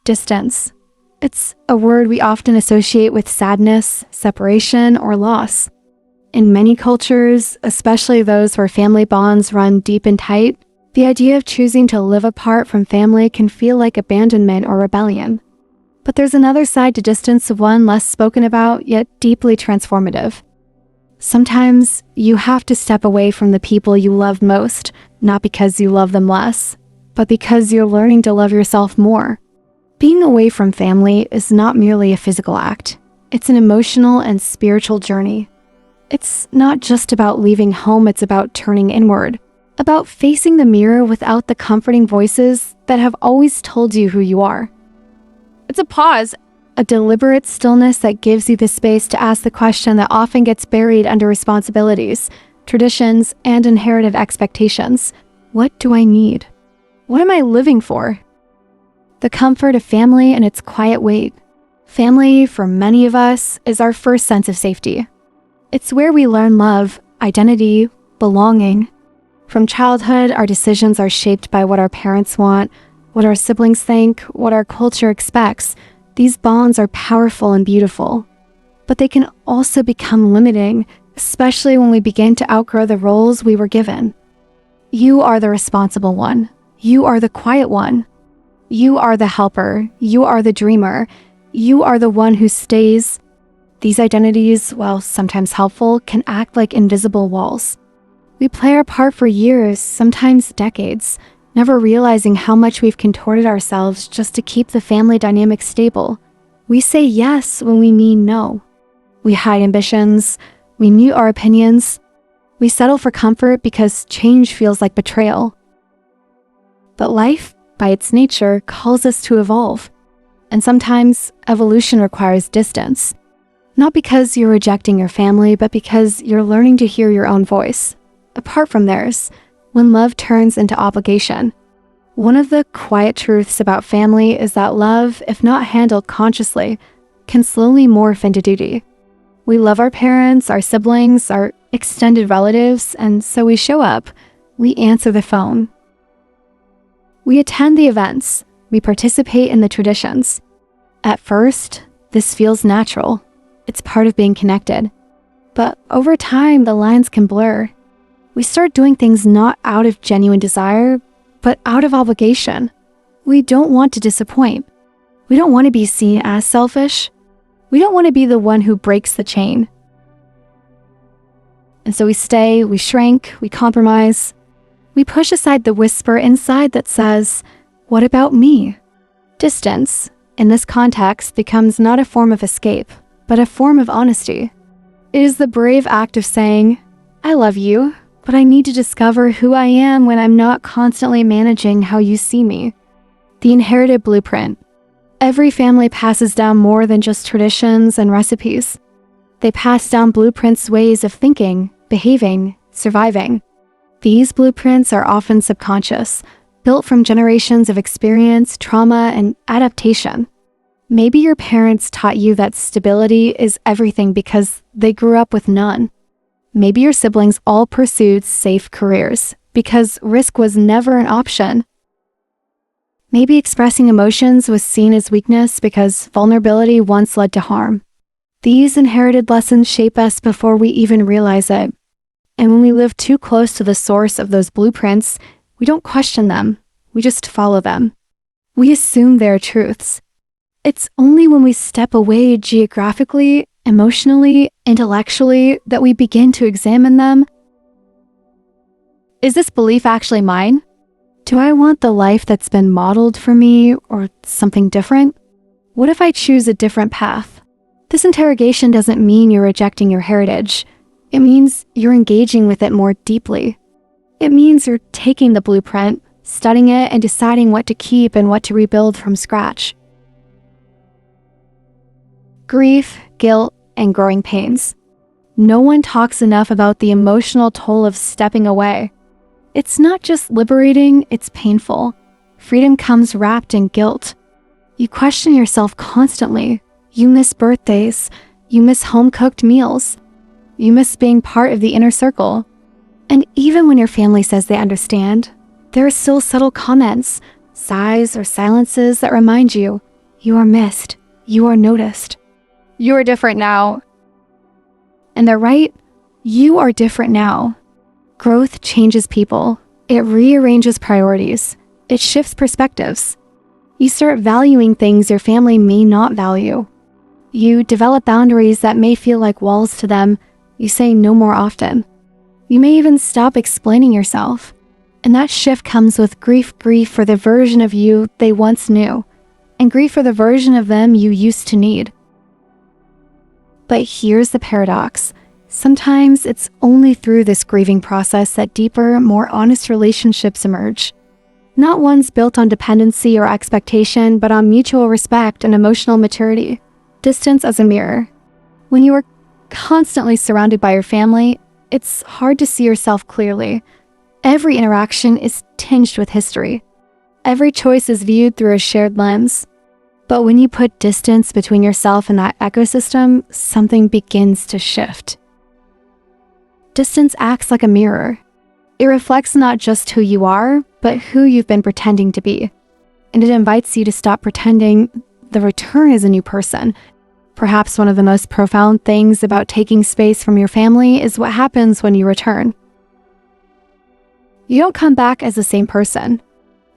Distance. It's a word we often associate with sadness, separation, or loss. In many cultures, especially those where family bonds run deep and tight, the idea of choosing to live apart from family can feel like abandonment or rebellion. But there's another side to distance, one less spoken about, yet deeply transformative. Sometimes you have to step away from the people you love most, not because you love them less, but because you're learning to love yourself more. Being away from family is not merely a physical act. It's an emotional and spiritual journey. It's not just about leaving home, it's about turning inward, about facing the mirror without the comforting voices that have always told you who you are. It's a pause, a deliberate stillness that gives you the space to ask the question that often gets buried under responsibilities, traditions, and inherited expectations. What do I need? What am I living for? The comfort of family and its quiet weight. Family, for many of us, is our first sense of safety. It's where we learn love, identity, belonging. From childhood, our decisions are shaped by what our parents want, what our siblings think, what our culture expects. These bonds are powerful and beautiful. But they can also become limiting, especially when we begin to outgrow the roles we were given. You are the responsible one. You are the quiet one. You are the helper. You are the dreamer. You are the one who stays. These identities, while sometimes helpful, can act like invisible walls. We play our part for years, sometimes decades, never realizing how much we've contorted ourselves just to keep the family dynamic stable. We say yes when we mean no. We hide ambitions. We mute our opinions. We settle for comfort because change feels like betrayal. But life, by its nature, calls us to evolve. And sometimes evolution requires distance. Not because you're rejecting your family, but because you're learning to hear your own voice, apart from theirs, when love turns into obligation. One of the quiet truths about family is that love, if not handled consciously, can slowly morph into duty. We love our parents, our siblings, our extended relatives, and so we show up. We answer the phone. We attend the events. We participate in the traditions. At first, this feels natural. It's part of being connected. But over time, the lines can blur. We start doing things not out of genuine desire, but out of obligation. We don't want to disappoint. We don't want to be seen as selfish. We don't want to be the one who breaks the chain. And so we stay, we shrink, we compromise. We push aside the whisper inside that says, "What about me?" Distance, in this context, becomes not a form of escape, but a form of honesty. It is the brave act of saying, "I love you, but I need to discover who I am when I'm not constantly managing how you see me." The inherited blueprint. Every family passes down more than just traditions and recipes. They pass down blueprints, ways of thinking, behaving, surviving. These blueprints are often subconscious, built from generations of experience, trauma, and adaptation. Maybe your parents taught you that stability is everything because they grew up with none. Maybe your siblings all pursued safe careers because risk was never an option. Maybe expressing emotions was seen as weakness because vulnerability once led to harm. These inherited lessons shape us before we even realize it. And when we live too close to the source of those blueprints, we don't question them, we just follow them. We assume they're truths. It's only when we step away geographically, emotionally, intellectually, that we begin to examine them. Is this belief actually mine? Do I want the life that's been modeled for me, or something different? What if I choose a different path? This interrogation doesn't mean you're rejecting your heritage. It means you're engaging with it more deeply. It means you're taking the blueprint, studying it, and deciding what to keep and what to rebuild from scratch. Grief, guilt, and growing pains. No one talks enough about the emotional toll of stepping away. It's not just liberating, it's painful. Freedom comes wrapped in guilt. You question yourself constantly. You miss birthdays. You miss home-cooked meals. You miss being part of the inner circle. And even when your family says they understand, there are still subtle comments, sighs, or silences that remind you, You are missed. You are noticed. You are different now. And they're right. You are different now. Growth changes people. It rearranges priorities. It shifts perspectives. You start valuing things your family may not value. You develop boundaries that may feel like walls to them. You say no more often. You may even stop explaining yourself. And that shift comes with grief for the version of you they once knew, and grief for the version of them you used to need. But here's the paradox. Sometimes it's only through this grieving process that deeper, more honest relationships emerge. Not ones built on dependency or expectation, but on mutual respect and emotional maturity. Distance as a mirror. When you are constantly surrounded by your family, it's hard to see yourself clearly. Every interaction is tinged with history. Every choice is viewed through a shared lens. But when you put distance between yourself and that ecosystem, something begins to shift. Distance acts like a mirror. It reflects not just who you are, but who you've been pretending to be. And it invites you to stop pretending. The return is a new person. Perhaps one of the most profound things about taking space from your family is what happens when you return. You don't come back as the same person.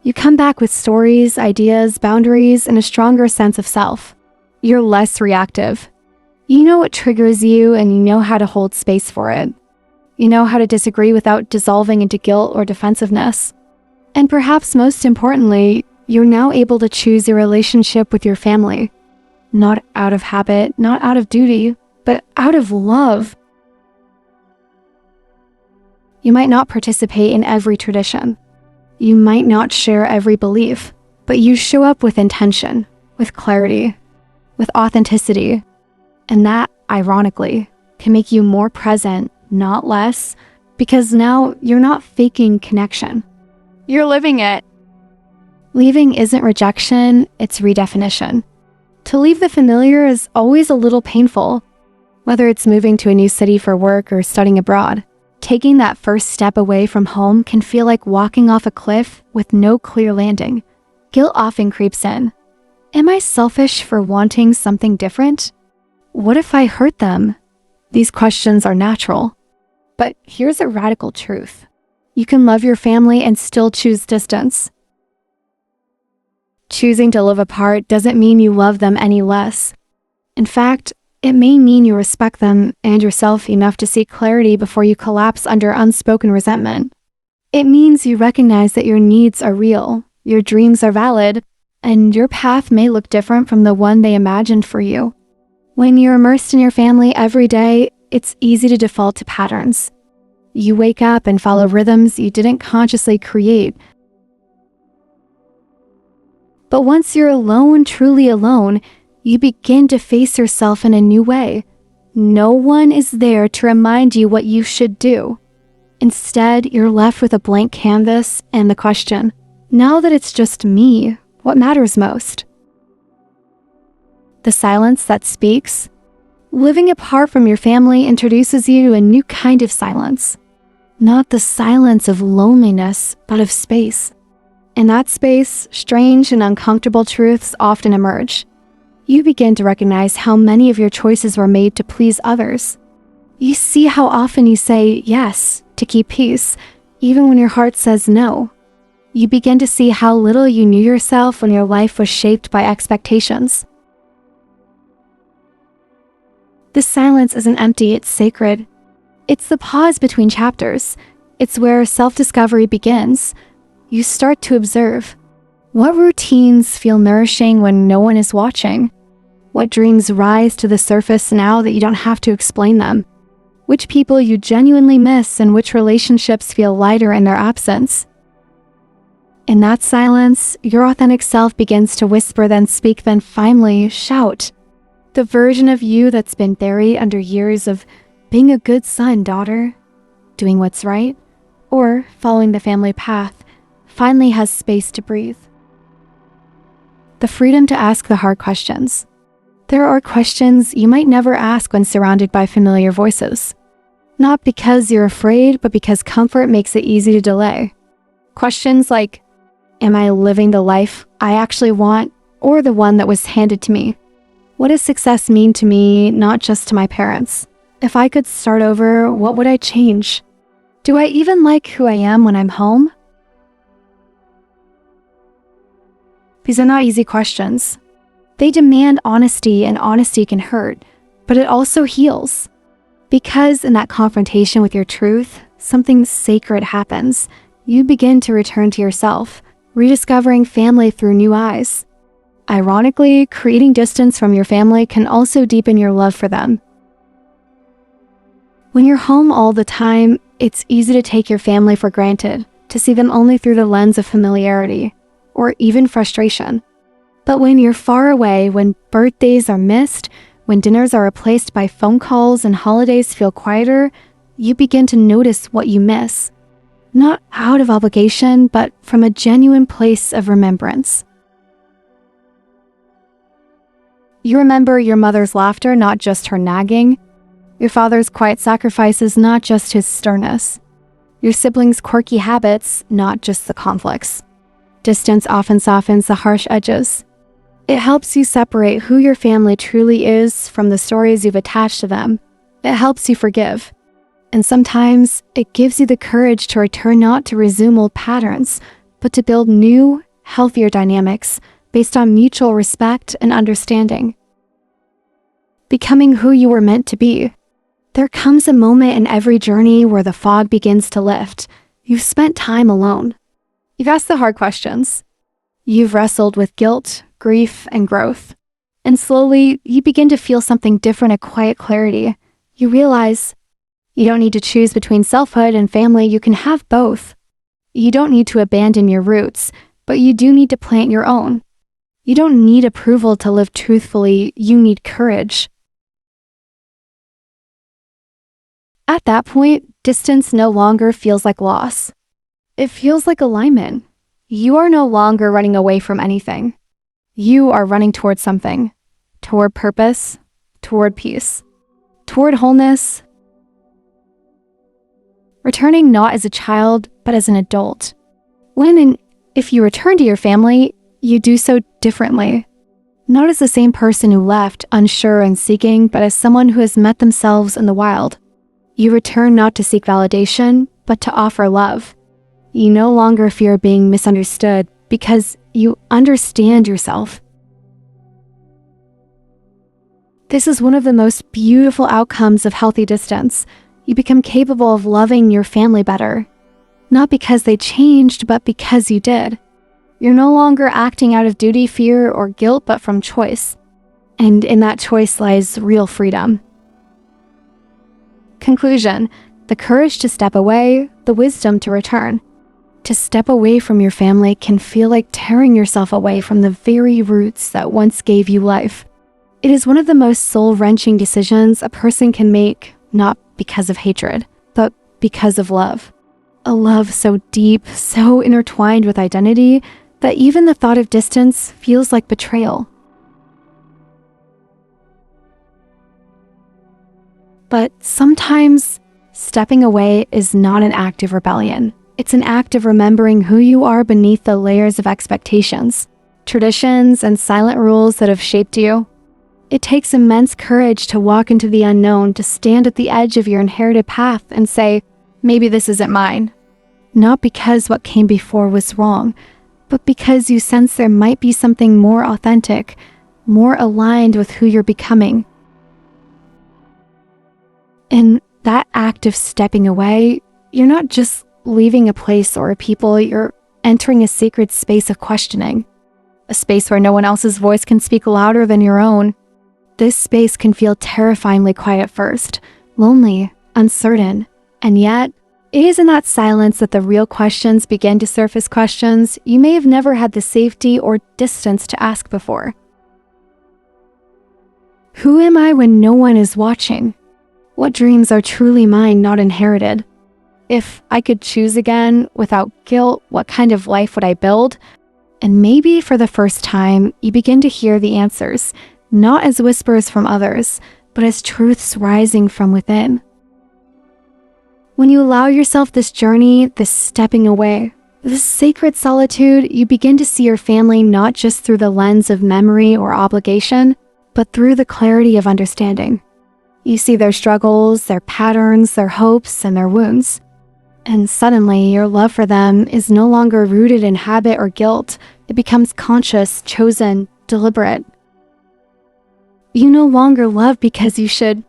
You come back with stories, ideas, boundaries, and a stronger sense of self. You're less reactive. You know what triggers you, and you know how to hold space for it. You know how to disagree without dissolving into guilt or defensiveness. And perhaps most importantly, you're now able to choose your relationship with your family. Not out of habit, not out of duty, but out of love. You might not participate in every tradition. You might not share every belief, but you show up with intention, with clarity, with authenticity. And that, ironically, can make you more present, not less, because now you're not faking connection. You're living it. Leaving isn't rejection, it's redefinition. To leave the familiar is always a little painful, whether it's moving to a new city for work or studying abroad. Taking that first step away from home can feel like walking off a cliff with no clear landing. Guilt often creeps in. Am I selfish for wanting something different? What if I hurt them? These questions are natural. But here's a radical truth. You can love your family and still choose distance. Choosing to live apart doesn't mean you love them any less. In fact, it may mean you respect them and yourself enough to seek clarity before you collapse under unspoken resentment. It means you recognize that your needs are real, your dreams are valid, and your path may look different from the one they imagined for you. When you're immersed in your family every day, it's easy to default to patterns. You wake up and follow rhythms you didn't consciously create. But once you're alone, truly alone, you begin to face yourself in a new way. No one is there to remind you what you should do. Instead, you're left with a blank canvas and the question, now that it's just me, what matters most? The silence that speaks. Living apart from your family introduces you to a new kind of silence. Not the silence of loneliness, but of space. In that space, strange and uncomfortable truths often emerge. You begin to recognize how many of your choices were made to please others. You see how often you say yes to keep peace, even when your heart says no. You begin to see how little you knew yourself when your life was shaped by expectations. This silence isn't empty, it's sacred. It's the pause between chapters. It's where self-discovery begins. You start to observe. What routines feel nourishing when no one is watching? What dreams rise to the surface now that you don't have to explain them? Which people you genuinely miss and which relationships feel lighter in their absence? In that silence, your authentic self begins to whisper, then speak, then finally shout. The version of you that's been buried under years of being a good son, daughter, doing what's right, or following the family path, finally has space to breathe. The freedom to ask the hard questions. There are questions you might never ask when surrounded by familiar voices. Not because you're afraid, but because comfort makes it easy to delay. Questions like, am I living the life I actually want, or the one that was handed to me? What does success mean to me, not just to my parents? If I could start over, what would I change? Do I even like who I am when I'm home? These are not easy questions. They demand honesty, and honesty can hurt, but it also heals. Because in that confrontation with your truth, something sacred happens. You begin to return to yourself, rediscovering family through new eyes. Ironically, creating distance from your family can also deepen your love for them. When you're home all the time, it's easy to take your family for granted, to see them only through the lens of familiarity, or even frustration. But when you're far away, when birthdays are missed, when dinners are replaced by phone calls and holidays feel quieter, you begin to notice what you miss. Not out of obligation, but from a genuine place of remembrance. You remember your mother's laughter, not just her nagging. Your father's quiet sacrifices, not just his sternness. Your siblings' quirky habits, not just the conflicts. Distance often softens the harsh edges. It helps you separate who your family truly is from the stories you've attached to them. It helps you forgive. And sometimes it gives you the courage to return, not to resume old patterns, but to build new, healthier dynamics based on mutual respect and understanding. Becoming who you were meant to be. There comes a moment in every journey where the fog begins to lift. You've spent time alone. You've asked the hard questions. You've wrestled with guilt, grief, and growth. And slowly, you begin to feel something different, a quiet clarity. You realize you don't need to choose between selfhood and family. You can have both. You don't need to abandon your roots, but you do need to plant your own. You don't need approval to live truthfully. You need courage. At that point, distance no longer feels like loss. It feels like alignment. You are no longer running away from anything. You are running toward something. Toward purpose, toward peace, toward wholeness. Returning not as a child, but as an adult. When and if you return to your family, you do so differently. Not as the same person who left, unsure and seeking, but as someone who has met themselves in the wild. You return not to seek validation, but to offer love. You no longer fear being misunderstood because you understand yourself. This is one of the most beautiful outcomes of healthy distance. You become capable of loving your family better. Not because they changed, but because you did. You're no longer acting out of duty, fear, or guilt, but from choice. And in that choice lies real freedom. Conclusion: the courage to step away, the wisdom to return. To step away from your family can feel like tearing yourself away from the very roots that once gave you life. It is one of the most soul-wrenching decisions a person can make, not because of hatred, but because of love. A love so deep, so intertwined with identity, that even the thought of distance feels like betrayal. But sometimes, stepping away is not an act of rebellion. It's an act of remembering who you are beneath the layers of expectations, traditions, and silent rules that have shaped you. It takes immense courage to walk into the unknown, to stand at the edge of your inherited path and say, maybe this isn't mine. Not because what came before was wrong, but because you sense there might be something more authentic, more aligned with who you're becoming. In that act of stepping away, you're not just leaving a place or a people, you're entering a sacred space of questioning. A space where no one else's voice can speak louder than your own. This space can feel terrifyingly quiet at first, lonely, uncertain, and yet, it is in that silence that the real questions begin to surface, questions you may have never had the safety or distance to ask before. Who am I when no one is watching? What dreams are truly mine, not inherited? If I could choose again, without guilt, what kind of life would I build? And maybe for the first time, you begin to hear the answers, not as whispers from others, but as truths rising from within. When you allow yourself this journey, this stepping away, This sacred solitude, you begin to see your family not just through the lens of memory or obligation, but through the clarity of understanding. You see their struggles, their patterns, their hopes, and their wounds. And suddenly, your love for them is no longer rooted in habit or guilt. It becomes conscious, chosen, deliberate. You no longer love because you should.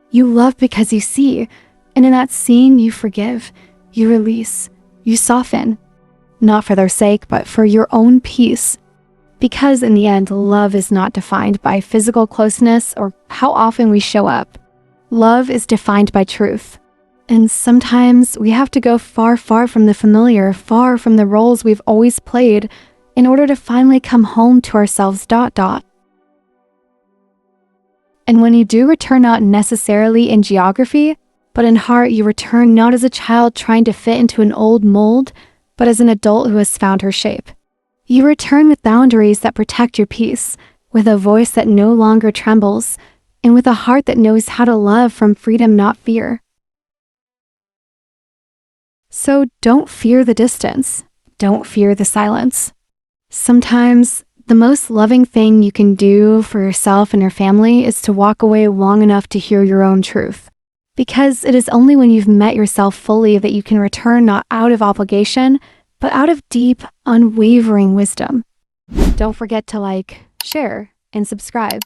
You love because you see. And in that seeing, you forgive, you release, you soften. Not for their sake, but for your own peace. Because in the end, love is not defined by physical closeness or how often we show up. Love is defined by truth. And sometimes we have to go far, far from the familiar, far from the roles we've always played in order to finally come home to ourselves. And when you do return, not necessarily in geography, but in heart, you return not as a child trying to fit into an old mold, but as an adult who has found her shape. You return with boundaries that protect your peace, with a voice that no longer trembles, and with a heart that knows how to love from freedom, not fear. So don't fear the distance. Don't fear the silence. Sometimes the most loving thing you can do for yourself and your family is to walk away long enough to hear your own truth. Because it is only when you've met yourself fully that you can return, not out of obligation, but out of deep, unwavering wisdom. Don't forget to like, share, and subscribe.